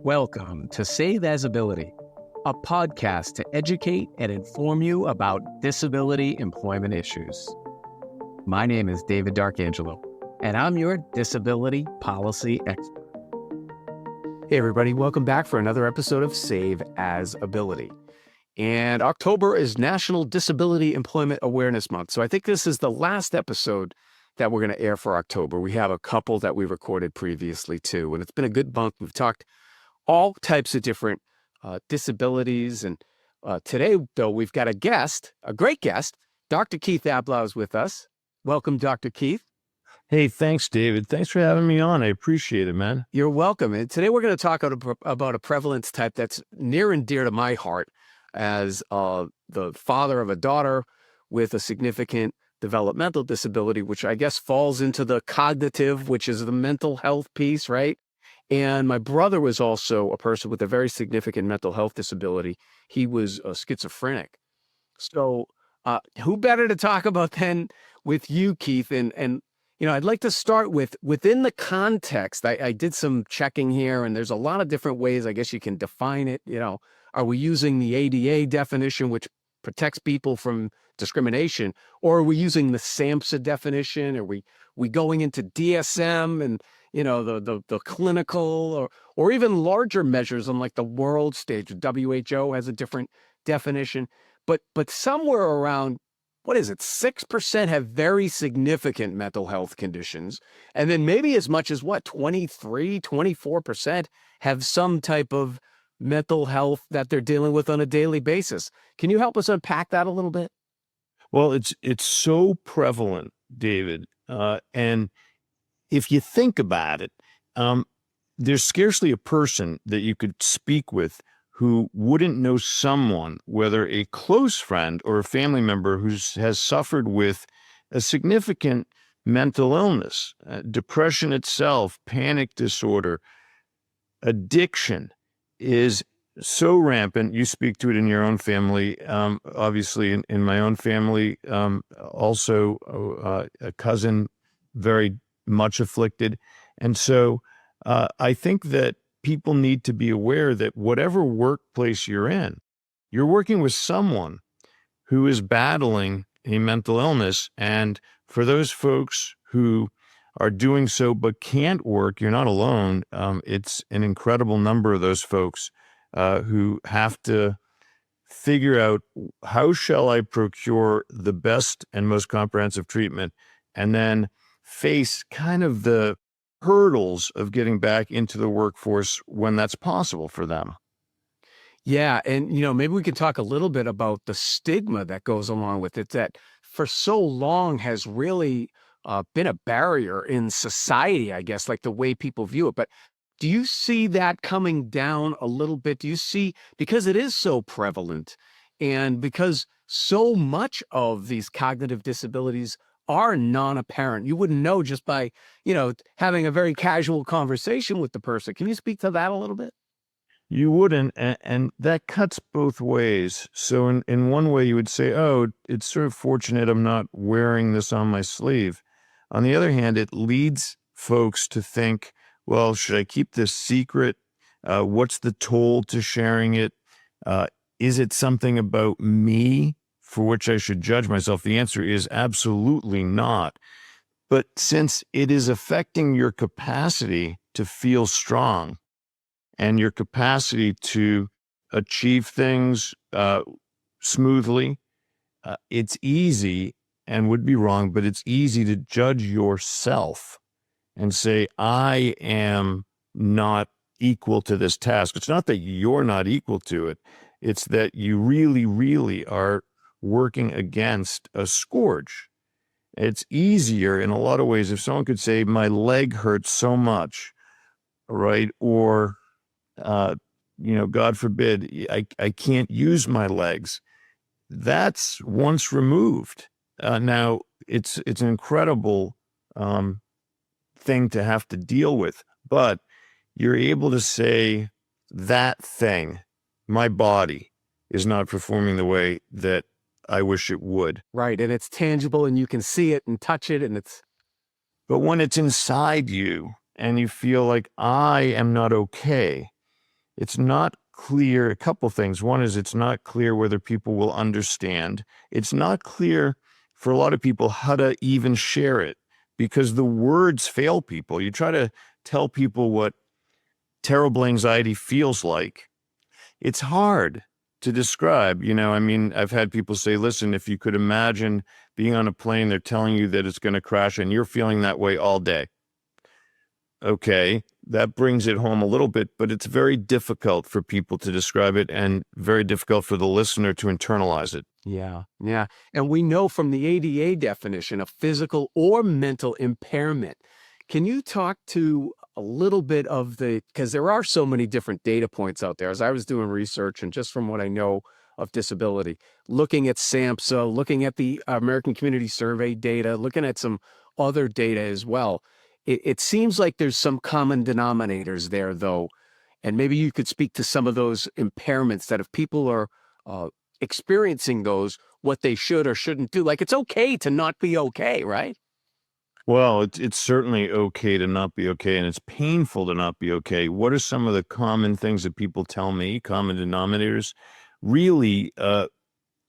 Welcome to Save As Ability, a podcast to educate and inform you about disability employment issues. My name is David D'Arcangelo, and I'm your disability policy expert. Hey everybody, welcome back for another episode of Save As Ability. And October is National Disability Employment Awareness Month, so I think this is the last episode that we're going to air for October. We have a couple that we recorded previously too, and it's been a good month. We've talked all types of different disabilities. And today, though, we've got a great guest. Dr. Keith Ablow is with us. Welcome, Dr. Keith. Hey, thanks, David. Thanks for having me on. I appreciate it, man. You're welcome. And today we're going to talk about a prevalence type that's near and dear to my heart as the father of a daughter with a significant developmental disability, which I guess falls into the cognitive, which is the mental health piece, right? And my brother was also a person with a very significant mental health disability. He was schizophrenic. So who better to talk about than with you, Keith? And I'd like to start within the context. I did some checking here, and there's a lot of different ways I guess you can define it. Are we using the ADA definition, which protects people from discrimination, or are we using the SAMHSA definition? Are we going into DSM and the clinical or even larger measures on like the world stage? WHO has a different definition, but somewhere around, 6% have very significant mental health conditions. And then maybe as much as 24% have some type of mental health that they're dealing with on a daily basis. Can you help us unpack that a little bit? Well, it's so prevalent, David. And if you think about it, there's scarcely a person that you could speak with who wouldn't know someone, whether a close friend or a family member, who has suffered with a significant mental illness, depression itself, panic disorder, addiction is so rampant. You speak to it in your own family. Obviously, in my own family, also a cousin very much afflicted. And so I think that people need to be aware that whatever workplace you're in, you're working with someone who is battling a mental illness. And for those folks who are doing so but can't work, you're not alone. It's an incredible number of those folks who have to figure out, how shall I procure the best and most comprehensive treatment, and then face kind of the hurdles of getting back into the workforce when that's possible for them. Yeah. And, maybe we could talk a little bit about the stigma that goes along with it, that for so long has really been a barrier in society, I guess, like the way people view it. But do you see that coming down a little bit? Do you see, because it is so prevalent and because so much of these cognitive disabilities are non-apparent, you wouldn't know just by, having a very casual conversation with the person. Can you speak to that a little bit? You wouldn't, and that cuts both ways. So in one way, you would say, oh, it's sort of fortunate I'm not wearing this on my sleeve. On the other hand, it leads folks to think, well, should I keep this secret? What's the toll to sharing it? Is it something about me for which I should judge myself? The answer is absolutely not. But since it is affecting your capacity to feel strong and your capacity to achieve things smoothly, it's easy, and would be wrong, but it's easy to judge yourself and say, I am not equal to this task. It's not that you're not equal to it. It's that you really, really are working against a scourge. It's easier in a lot of ways if someone could say, my leg hurts so much, right? Or, God forbid, I can't use my legs. That's once removed. Now, it's an incredible thing to have to deal with, but you're able to say that thing, my body is not performing the way that I wish it would. Right. And it's tangible and you can see it and touch it, and it's. But when it's inside you and you feel like I am not okay, It's not clear. A couple things. One is it's not clear whether people will understand. It's not clear for a lot of people how to even share it because the words fail people. You try to tell people what terrible anxiety feels like. It's hard to describe. I mean, I've had people say, listen, if you could imagine being on a plane, they're telling you that it's going to crash and you're feeling that way all day. Okay, that brings it home a little bit, but it's very difficult for people to describe it and very difficult for the listener to internalize it. Yeah, yeah. And we know from the ADA definition of physical or mental impairment. Can you talk to a little bit of because there are so many different data points out there. As I was doing research and just from what I know of disability, looking at SAMHSA, looking at the American Community Survey data, looking at some other data as well. It seems like there's some common denominators there, though. And maybe you could speak to some of those impairments that if people are uh, experiencing those, what they should or shouldn't do. Like it's okay to not be okay, right? Well, it's certainly okay to not be okay, and it's painful to not be okay. What are some of the common things that people tell me, common denominators? Really,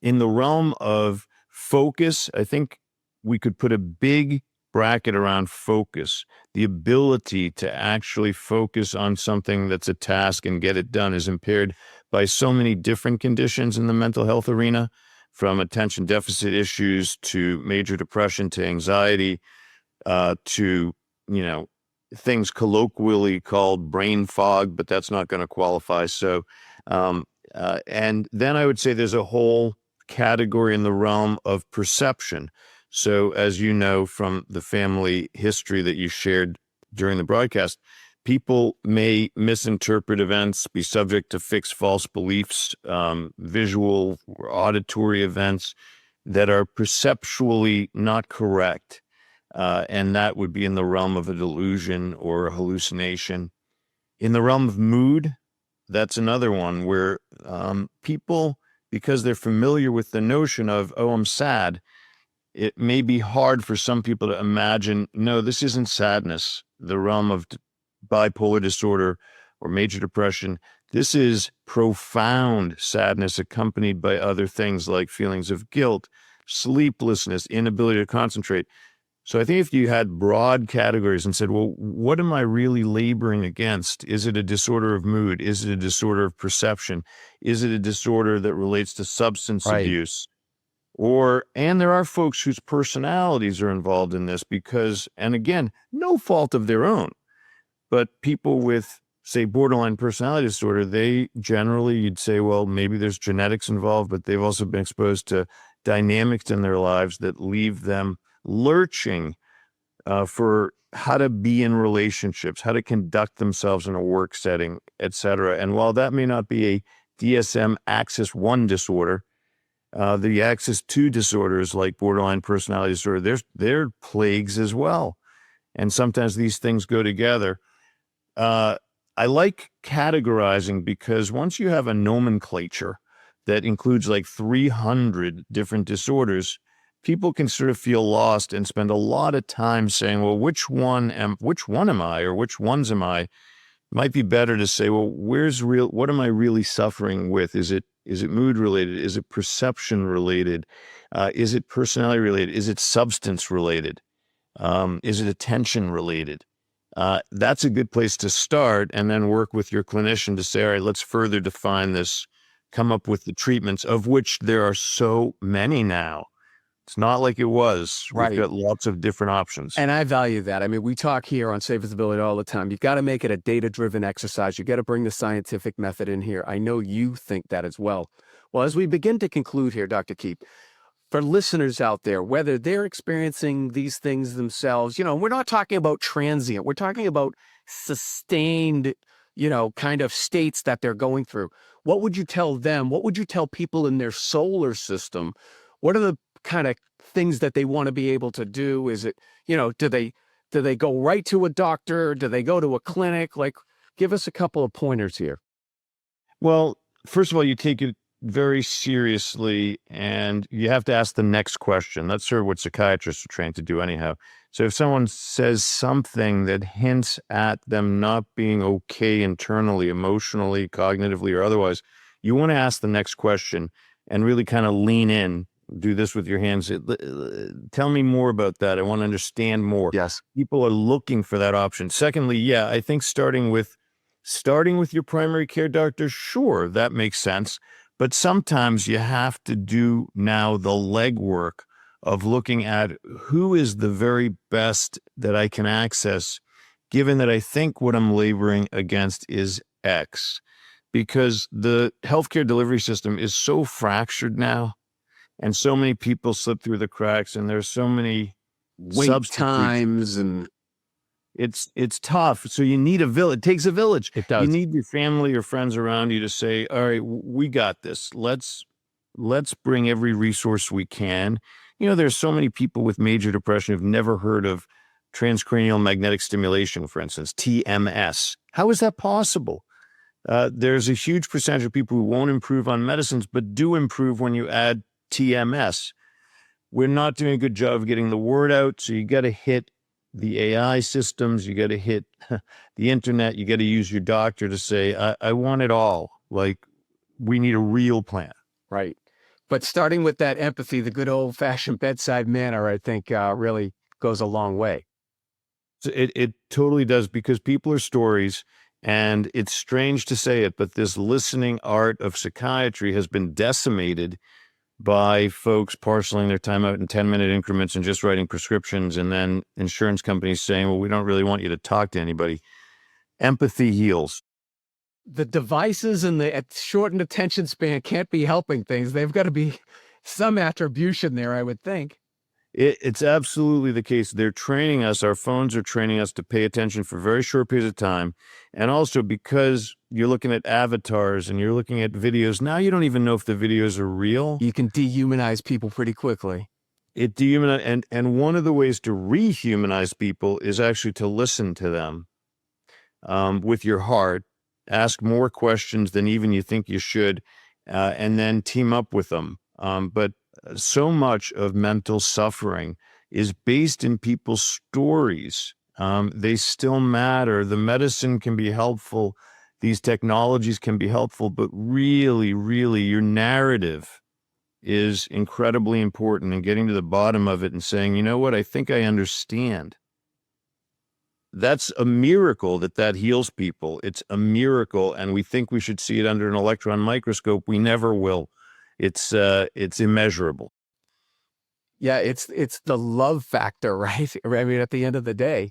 in the realm of focus, I think we could put a big bracket around focus. The ability to actually focus on something that's a task and get it done is impaired by so many different conditions in the mental health arena, from attention deficit issues to major depression to anxiety to, things colloquially called brain fog, but that's not going to qualify. So, and then I would say there's a whole category in the realm of perception. So, as you know from the family history that you shared during the broadcast, people may misinterpret events, be subject to fixed false beliefs, visual or auditory events that are perceptually not correct. And that would be in the realm of a delusion or a hallucination. In the realm of mood, that's another one where people, because they're familiar with the notion of, oh, I'm sad, it may be hard for some people to imagine, no, this isn't sadness, the realm of bipolar disorder or major depression. This is profound sadness accompanied by other things like feelings of guilt, sleeplessness, inability to concentrate. So I think if you had broad categories and said, well, what am I really laboring against? Is it a disorder of mood? Is it a disorder of perception? Is it a disorder that relates to substance Right. abuse? And there are folks whose personalities are involved in this because, and again, no fault of their own, but people with, say, borderline personality disorder, they generally, you'd say, well, maybe there's genetics involved, but they've also been exposed to dynamics in their lives that leave them lurching for how to be in relationships, how to conduct themselves in a work setting, et cetera. And while that may not be a DSM Axis 1 disorder, the Axis 2 disorders like borderline personality disorder, they're plagues as well. And sometimes these things go together. I like categorizing because once you have a nomenclature that includes like 300 different disorders, people can sort of feel lost and spend a lot of time saying, well, which one am I, or which ones am I? It might be better to say, well, what am I really suffering with? Is it mood related? Is it perception related? Is it personality related? Is it substance related? Is it attention related? That's a good place to start, and then work with your clinician to say, all right, let's further define this, come up with the treatments, of which there are so many now. It's not like it was. We've Right. got lots of different options. And I value that. I mean, we talk here on Save Visibility all the time. You got to make it a data-driven exercise. You got to bring the scientific method in here. I know you think that as well. Well, as we begin to conclude here, Dr. Keep, for listeners out there, whether they're experiencing these things themselves, we're not talking about transient. We're talking about sustained, kind of states that they're going through. What would you tell them? What would you tell people in their solar system? What are the kind of things that they want to be able to do? Is it, do they go right to a doctor? Do they go to a clinic? Like, give us a couple of pointers here. Well, first of all, you take it very seriously, and you have to ask the next question. That's sort of what psychiatrists are trained to do anyhow. So if someone says something that hints at them not being okay internally, emotionally, cognitively, or otherwise, you want to ask the next question and really kind of lean in. Do this with your hands. Tell me more about that. I want to understand more. Yes. People are looking for that option. Secondly, yeah, I think starting with your primary care doctor, sure, that makes sense. But sometimes you have to do now the legwork of looking at who is the very best that I can access, given that I think what I'm laboring against is X. Because the healthcare delivery system is so fractured now, and so many people slip through the cracks, and there's so many Wait substitutes. times and It's tough. So you need a village. It takes a village. it You does. need your family or friends around you to say, all right, we got this. Let's bring every resource we can. There's so many people with major depression who've never heard of transcranial magnetic stimulation, for instance, TMS. How is that possible? There's a huge percentage of people who won't improve on medicines, but do improve when you add TMS. We're not doing a good job of getting the word out. So you got to hit the AI systems. You got to hit the internet. You got to use your doctor to say, I want it all. Like, we need a real plan. Right. But starting with that empathy, the good old fashioned bedside manner, I think really goes a long way. So it totally does, because people are stories, and it's strange to say it, but this listening art of psychiatry has been decimated by folks parceling their time out in 10-minute increments and just writing prescriptions, and then insurance companies saying, well, we don't really want you to talk to anybody. Empathy heals. The devices and the shortened attention span can't be helping things. They've got to be some attribution there, I would think. It's absolutely the case. They're training us. Our phones are training us to pay attention for very short periods of time. And also, because you're looking at avatars and you're looking at videos, now you don't even know if the videos are real. You can dehumanize people pretty quickly. It dehumanizes, and one of the ways to rehumanize people is actually to listen to them with your heart, ask more questions than even you think you should, and then team up with them. But so much of mental suffering is based in people's stories. They still matter. The medicine can be helpful. These technologies can be helpful, but really, really, your narrative is incredibly important, and getting to the bottom of it and saying, you know what, I think I understand. That's a miracle that heals people. It's a miracle, and we think we should see it under an electron microscope. We never will. It's immeasurable. Yeah, it's the love factor, right? I mean, at the end of the day.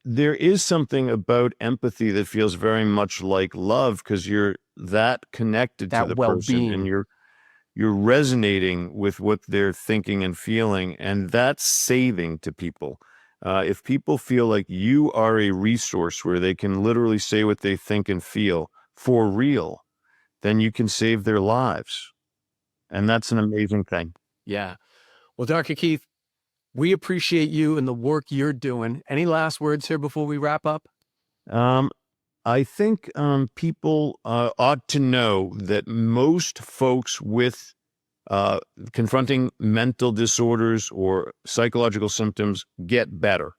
There is something about empathy that feels very much like love, because you're that connected to That the person, well-being. and you're resonating with what they're thinking and feeling, and that's saving to people. If people feel like you are a resource where they can literally say what they think and feel for real, then you can save their lives. And that's an amazing thing. Yeah. Well, Dr. Keith, we appreciate you and the work you're doing. Any last words here before we wrap up? I think people ought to know that most folks with confronting mental disorders or psychological symptoms get better.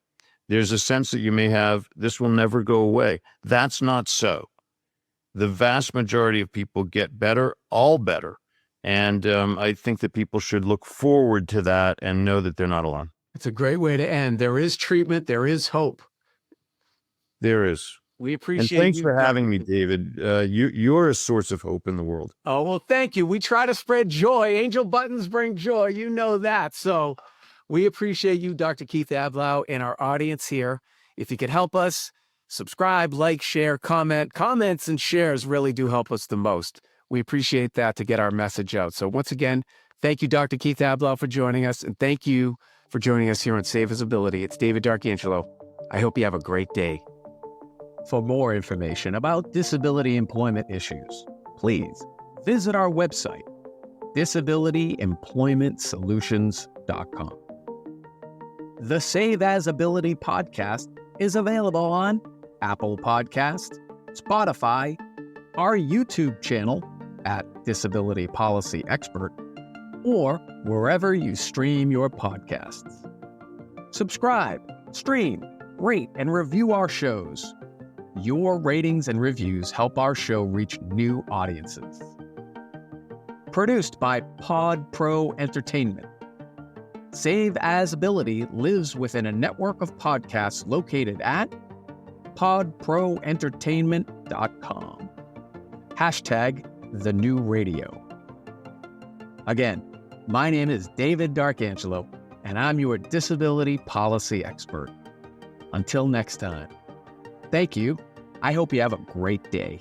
There's a sense that you may have, this will never go away. That's not so. The vast majority of people get better, all better. And I think that people should look forward to that and know that they're not alone. It's a great way to end. There is treatment. There is hope. There is. We And appreciate thanks you, for having Dr. me, Keith. David. You're a source of hope in the world. Oh, well, thank you. We try to spread joy. Angel buttons bring joy. You know that. So we appreciate you, Dr. Keith Ablow, and our audience here. If you could help us, subscribe, like, share, comment. Comments and shares really do help us the most. We appreciate that to get our message out. So once again, thank you, Dr. Keith Ablow, for joining us. And thank you for joining us here on Save Visibility. It's David D'Arcangelo. I hope you have a great day. For more information about disability employment issues, please visit our website, disabilityemploymentsolutions.com. The Save As Ability podcast is available on Apple Podcast, Spotify, our YouTube channel at Disability Policy Expert, or wherever you stream your podcasts. Subscribe, stream, rate, and review our shows. Your ratings and reviews help our show reach new audiences. Produced by Pod Pro Entertainment. Save As Ability lives within a network of podcasts located at podproentertainment.com. #TheNewRadio. Again, my name is David D'Arcangelo, and I'm your disability policy expert. Until next time, thank you. I hope you have a great day.